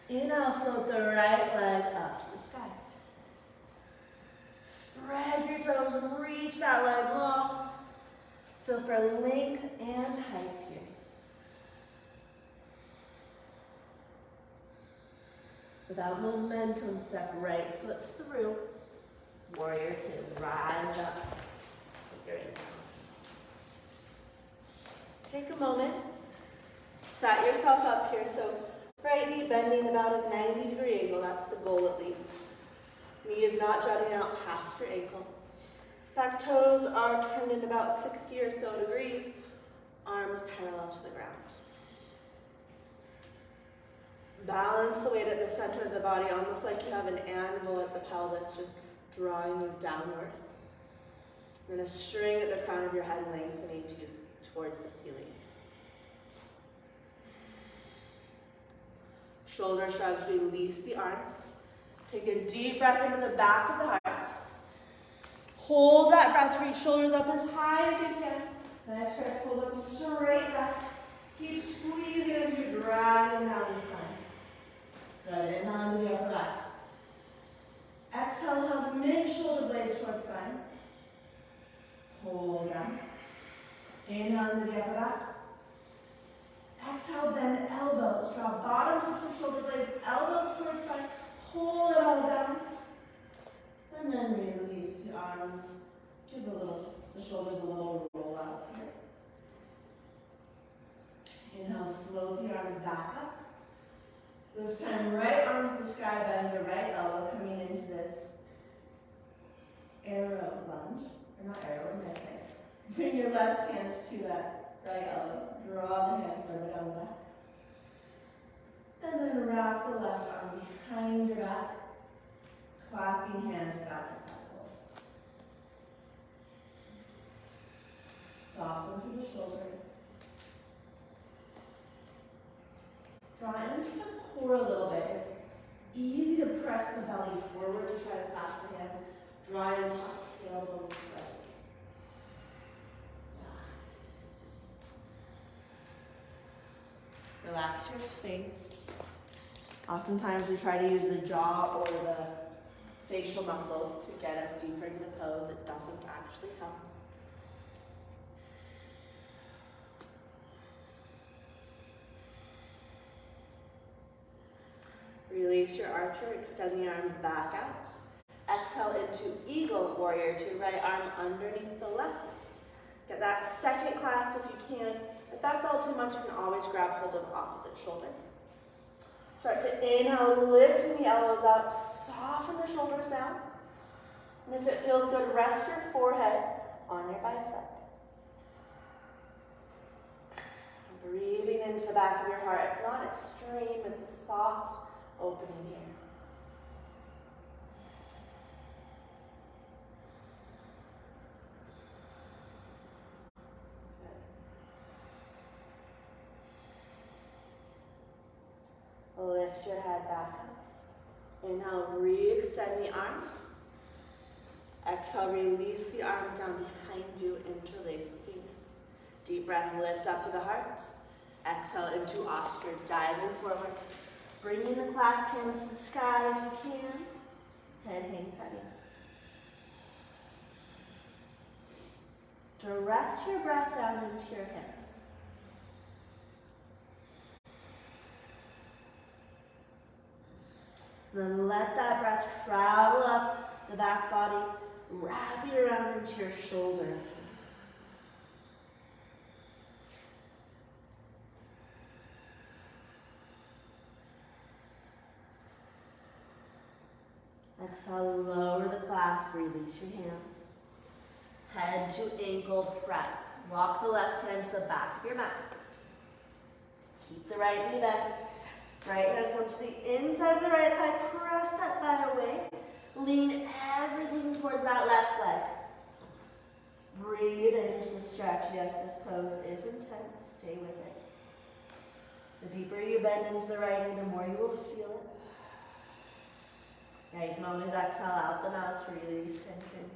[SPEAKER 1] Inhale, float the right leg up to the sky. Spread your toes, reach that leg long. Feel for length and height here. Without momentum, step right foot through. Warrior two, rise up with your inhale. Take a moment, set yourself up here. So right knee bending about a 90-degree angle, that's the goal at least. Knee is not jutting out past your ankle. Back toes are turned in about 60 or so degrees, arms parallel to the ground. Balance the weight at the center of the body, almost like you have an anvil at the pelvis, just drawing you downward. Then a string at the crown of your head lengthening towards the ceiling. Shoulder shrugs, release the arms. Take a deep breath into the back of the heart. Hold that breath, reach shoulders up as high as you can. Nice press, pull them straight back. Keep squeezing as you drag them down the spine. Good, inhale into the upper back. Exhale, hug mid-shoulder blades towards spine. Hold down. Inhale into the upper back. Exhale, bend elbows. Draw bottom tips of shoulder blades, elbows towards spine. Hold it all down. And then release the arms. Give the shoulders a little roll out here. Inhale, float the arms back up. This time, right arm to the sky, bend your right elbow coming into this arrow lunge. Or not arrow, what am I saying? Bring your left hand to that right elbow. Draw the hand further down the back. And then wrap the left arm behind your back. Clapping hand if that's successful. Soften through the shoulders. Draw into the core a little bit. It's easy to press the belly forward to try to clasp the hand. Draw and tuck tailbone slightly. Yeah. Relax your face. Oftentimes we try to use the jaw or the facial muscles to get us deeper into the pose. It doesn't actually help. Release your archer, extend the arms back out. Exhale into eagle, warrior two, right arm underneath the left. Get that second clasp if you can. If that's all too much, you can always grab hold of opposite shoulder. Start to inhale, lifting the elbows up, soften the shoulders down. And if it feels good, rest your forehead on your bicep. Breathing into the back of your heart. It's not extreme, it's a soft opening here. Good. Lift your head back up. Inhale, re-extend the arms. Exhale, release the arms down behind you, interlace the fingers. Deep breath, lift up through the heart. Exhale into ostrich, diving forward. Bringing the clasped hands to the sky if you can. Head hangs heavy. Direct your breath down into your hips. Then let that breath travel up the back body, wrap it around into your shoulders. Exhale, lower the clasp, release your hands. Head to ankle prep. Walk the left hand to the back of your mat. Keep the right knee bent. Right hand comes to the inside of the right thigh. Press that thigh away. Lean everything towards that left leg. Breathe into the stretch. Yes, this pose is intense. Stay with it. The deeper you bend into the right knee, the more you will feel it. Yeah, you can always exhale out the mouth to release tension.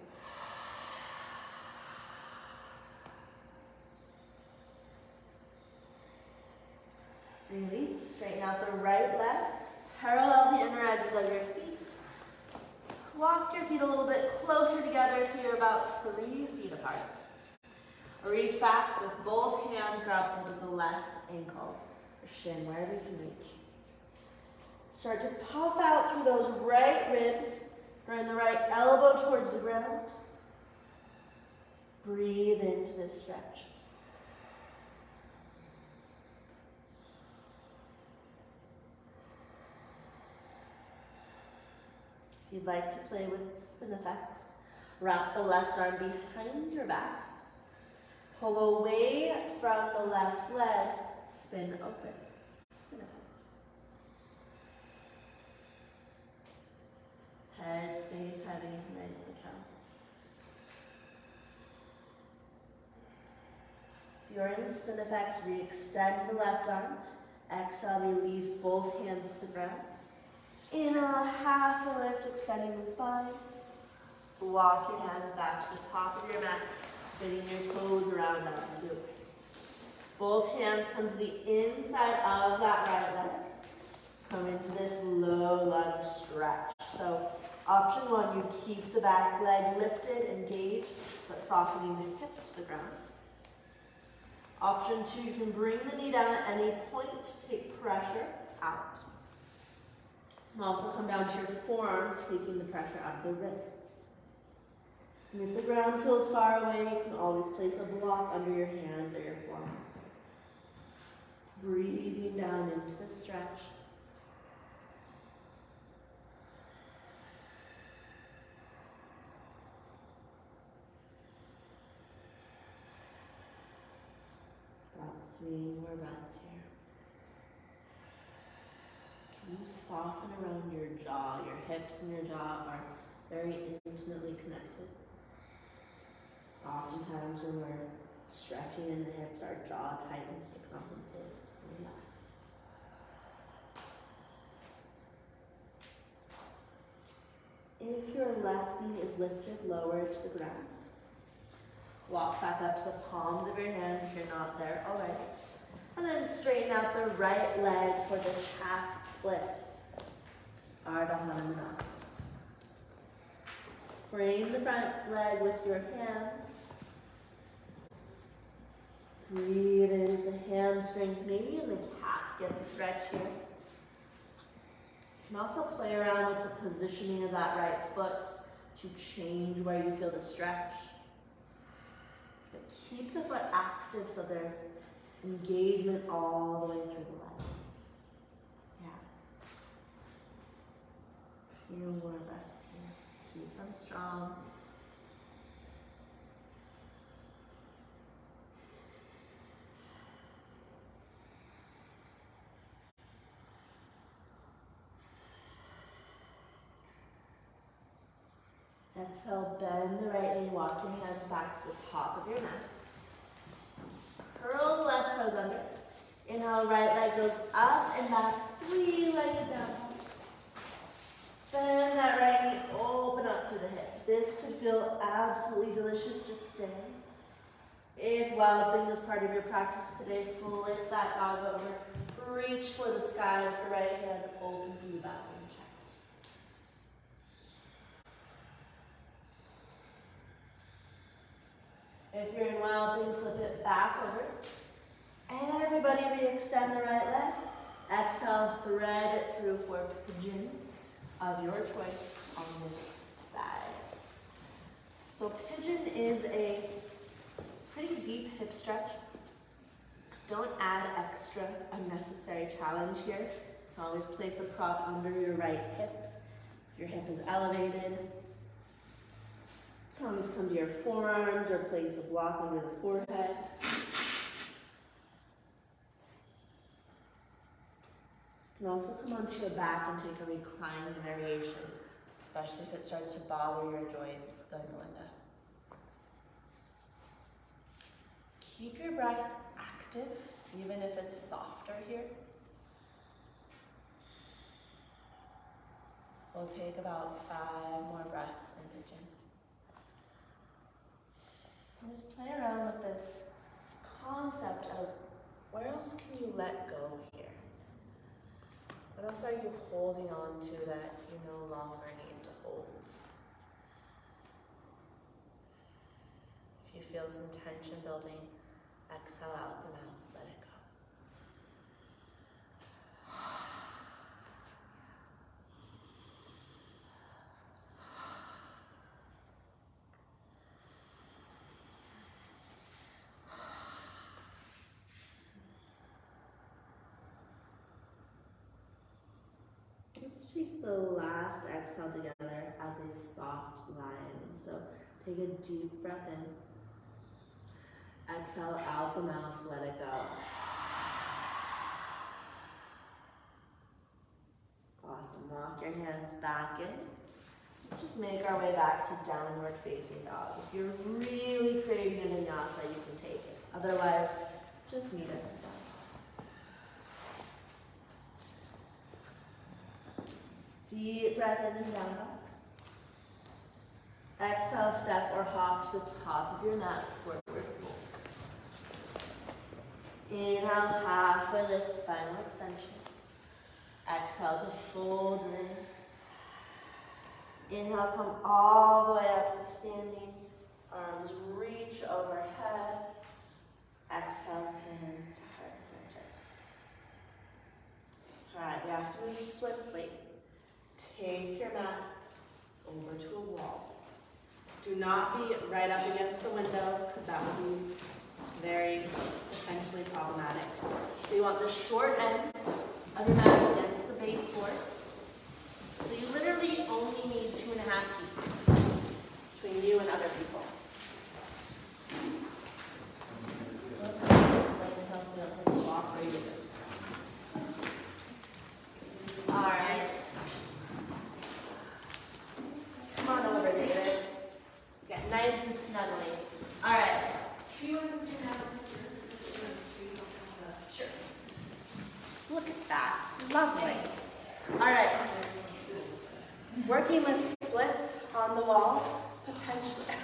[SPEAKER 1] Release. Straighten out the right leg. Parallel the inner edges of your feet. Walk your feet a little bit closer together so you're about 3 feet apart. Reach back with both hands, grab hold of the left ankle or shin, wherever you can reach. Start to puff out through those right ribs. Bring the right elbow towards the ground. Breathe into this stretch. If you'd like to play with spin effects, wrap the left arm behind your back. Pull away from the left leg, spin open. Spin effects. Head stays heavy, nicely count. If you're in spin effects, re-extend the left arm. Exhale, release both hands to the ground. Inhale, half a lift, extending the spine. Walk your hands back to the top of your mat, spinning your toes around out the loop. Both hands come to the inside of that right leg. Come into this low lunge stretch. So option one, you keep the back leg lifted, engaged, but softening the hips to the ground. Option two, you can bring the knee down at any point, take pressure out. And also come down to your forearms, taking the pressure out of the wrists. And if the ground feels far away, you can always place a block under your hands or your forearms. Breathing down into the stretch. About 3 more breaths here. Can you soften around your jaw? Your hips and your jaw are very intimately connected. Oftentimes when we're stretching in the hips, our jaw tightens to compensate. Relax. If your left knee is lifted lower to the ground, walk back up to the palms of your hands if you're not there already. And then straighten out the right leg for this half splits. Ardha Hanumanasana. Frame the front leg with your hands. Breathe into the hamstrings maybe, and the calf gets a stretch here. You can also play around with the positioning of that right foot to change where you feel the stretch. But keep the foot active so there's engagement all the way through the leg. Yeah. Few more breaths here. Keep them strong. Exhale, bend the right knee, walk your hands back to the top of your mat. Curl the left toes under. Inhale, right leg goes up and back, 3-legged down. Bend that right knee, open up through the hip. This could feel absolutely delicious, just stay. If wilding is part of your practice today, flip that dog over. Reach for the sky with the right hand, open through the back of your chest. If you're in wild thing, flip it back over. Everybody re-extend the right leg. Exhale, thread it through for pigeon of your choice on this side. So pigeon is a pretty deep hip stretch. Don't add extra unnecessary challenge here. You can always place a prop under your right hip. If your hip is elevated, you can always come to your forearms or place a block under the forehead. You can also come onto your back and take a reclined variation, especially if it starts to bother your joints. Go ahead, Melinda. Keep your breath active, even if it's softer here. We'll take about 5 more breaths in Pigeon. And just play around with this concept of where else can you let go here? What else are you holding on to that you no longer need to hold? If you feel some tension building, exhale out the mouth, let it go. Let's take the last exhale together as a soft lion. So take a deep breath in. Exhale out the mouth, let it go. Awesome. Walk your hands back in. Let's just make our way back to downward facing dog. If you're really craving a vinyasa, you can take it. Otherwise, just meet us at that. Deep breath in and down dog. Exhale, step or hop to the top of your mat, forward fold. Inhale, halfway lift, spinal extension. Exhale to fold in. Inhale, come all the way up to standing. Arms reach overhead. Exhale, hands to heart center. All right, we have to move swiftly. Take your mat over to a wall. Do not be right up against the window because that would be very potentially problematic. So you want the short end of your mat against the baseboard. So you literally only need 2.5 feet between you and other people. All right. Come on over, David. Get nice and snuggly. All right. Sure. Look at that. Lovely. All right. Working with splits on the wall, potentially.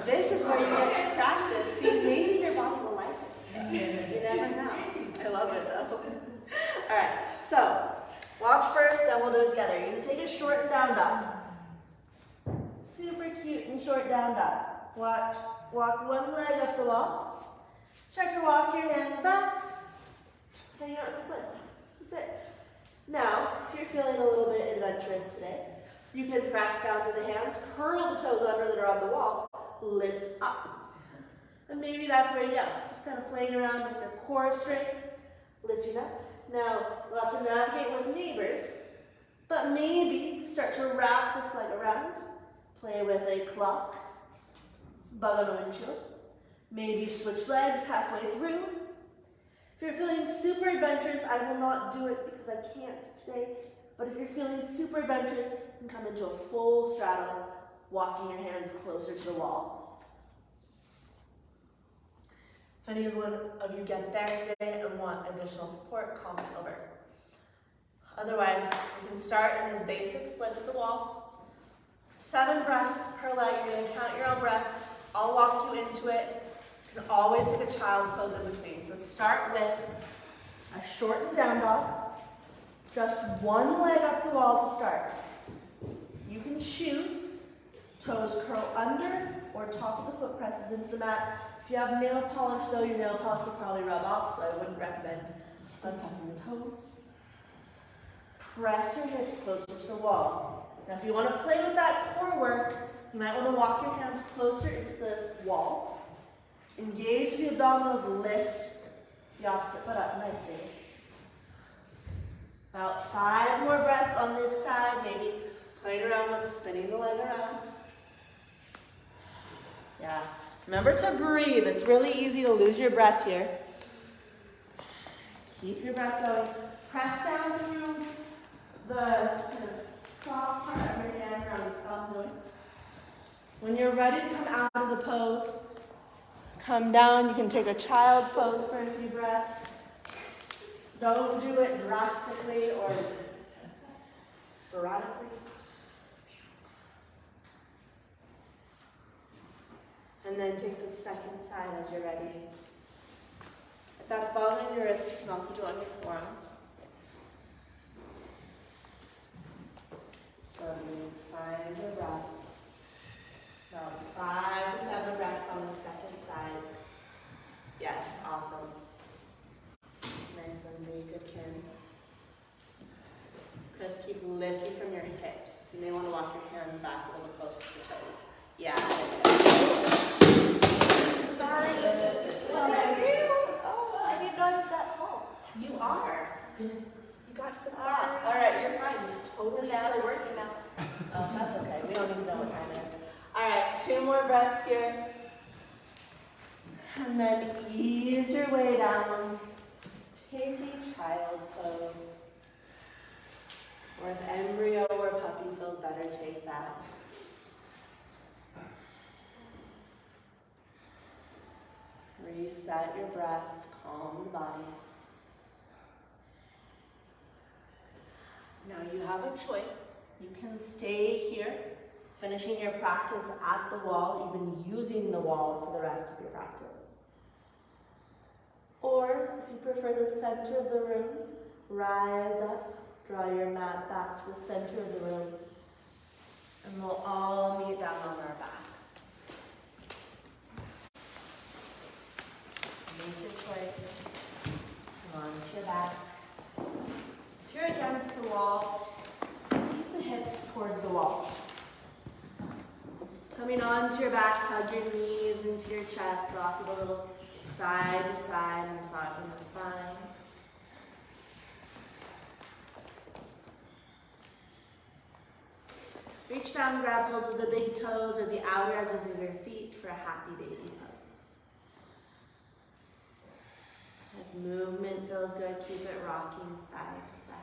[SPEAKER 1] This is where you get to practice. See, maybe your body will like it. You never know. I love it, though. All right. So, watch first, then we'll do it together. You're going to take a short and down dog. Super cute and short down dog. Watch. Walk one leg up the wall. Start to walk your hand back. Hang out in splits. That's it. Now, if you're feeling a little bit adventurous today, you can press down with the hands, curl the toes under that are on the wall, lift up. And maybe that's where you go. Just kind of playing around with your core strength, lifting up. Now, we'll have to navigate with neighbors, but maybe start to wrap this leg around. Play with a clock. Bug on a windshield. Maybe switch legs halfway through. If you're feeling super adventurous, I will not do it because I can't today, but if you're feeling super adventurous, you can come into a full straddle, walking your hands closer to the wall. If any one of you get there today and want additional support, comment over. Otherwise, you can start in this basic splits at the wall. 7 breaths per leg. You're going to count your own breaths. I'll walk you into it. You can always take a child's pose in between. So start with a shortened down dog. Just one leg up the wall to start. You can choose toes curl under or top of the foot presses into the mat. If you have nail polish though, your nail polish will probably rub off, so I wouldn't recommend untucking the toes. Press your hips closer to the wall. Now if you want to play with that core work, you might want to walk your hands closer into the wall. Engage the abdominals, lift the opposite foot up. Nice, David. About 5 more breaths on this side, maybe playing around with spinning the leg around. Yeah. Remember to breathe. It's really easy to lose your breath here. Keep your breath going. Press down through the kind of soft part of your hand around the thumb joint. When you're ready to come out of the pose, come down. You can take a child's pose for a few breaths. Don't do it drastically or sporadically. And then take the second side as you're ready. If that's bothering your wrist, you can also do it on your forearms. Please find your breath. About 5 to 7 breaths on the second side. Yes, awesome. Nice, Lindsay, good Kim. Chris, keep lifting from your hips. You may want to walk your hands back a little closer to the toes. Yeah. Sorry. What did I do? Oh, I didn't notice that tall. You are. You got to the top. All right, you're fine. It's totally still working out. Oh, that's okay. We don't need to know what time it is. All right, 2 more breaths here. And then ease your way down. Take a child's pose. Or if embryo or puppy feels better, take that. Reset your breath, calm the body. Now you have a choice. You can stay here, finishing your practice at the wall, even using the wall for the rest of your practice. Or, if you prefer the center of the room, rise up, draw your mat back to the center of the room, and we'll all meet down on our backs. So make your choice. Come on to your back. If you're against the wall, keep the hips towards the wall. Coming onto your back, hug your knees into your chest, rock it a little side to side, massaging the spine. Reach down, grab hold of the big toes or the outer edges of your feet for a happy baby pose. If movement feels good, keep it rocking side to side.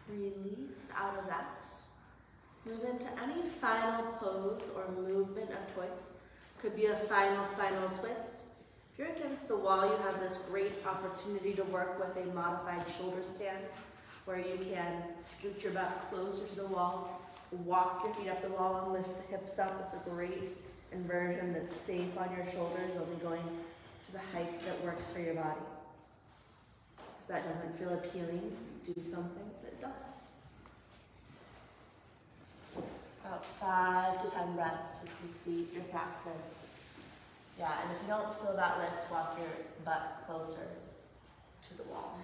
[SPEAKER 1] Release out of that. Move into any final pose or movement of choice. Could be a final spinal twist. If you're against the wall, you have this great opportunity to work with a modified shoulder stand where you can scoot your butt closer to the wall, walk your feet up the wall and lift the hips up. It's a great inversion that's safe on your shoulders, only going to the height that works for your body. If that doesn't feel appealing, do something that does. About 5 to 10 breaths to complete your practice. Yeah, and if you don't feel that lift, walk your butt closer to the wall.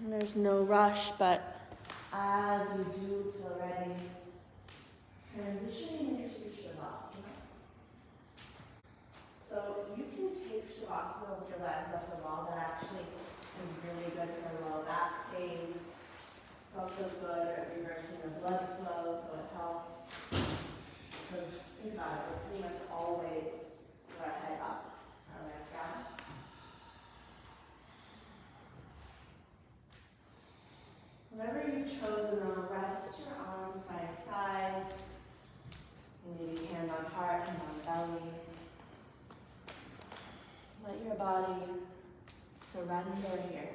[SPEAKER 1] And there's no rush, but as you do feel ready, transitioning into Shavasana. So you can take Shavasana with your legs up the wall. That actually is really good for low back pain. It's also good at reversing the blood flow, so it helps. Because think about it, we're pretty much always with our head up, our legs down. Whenever you've chosen, though, rest your arms by your sides. Maybe hand on heart, hand on belly. Let your body surrender here.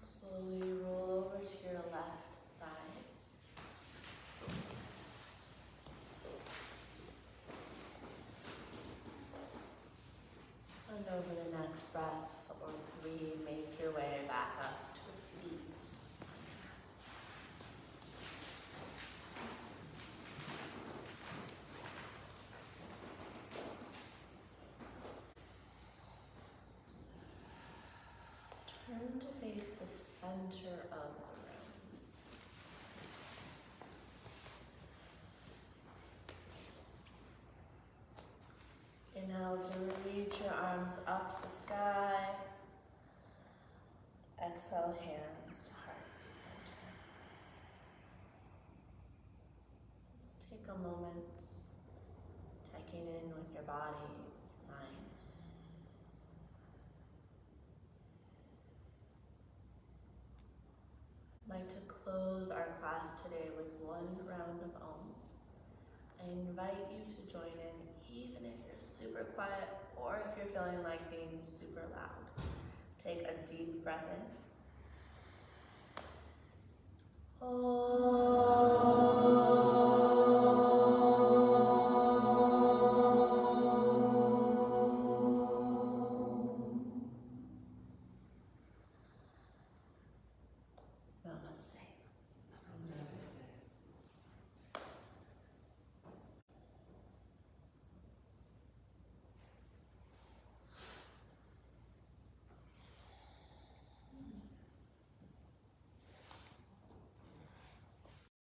[SPEAKER 1] Slowly roll over to your left side. And over the next breath or three, make your way back up to a seat. Turn to face the center of the room. Inhale to reach your arms up to the sky. Exhale, hands to heart center. Just take a moment, checking in with your body, your mind. I'd like to close our class today with one round of Om. I invite you to join in, even if you're super quiet or if you're feeling like being super loud. Take a deep breath in. Om.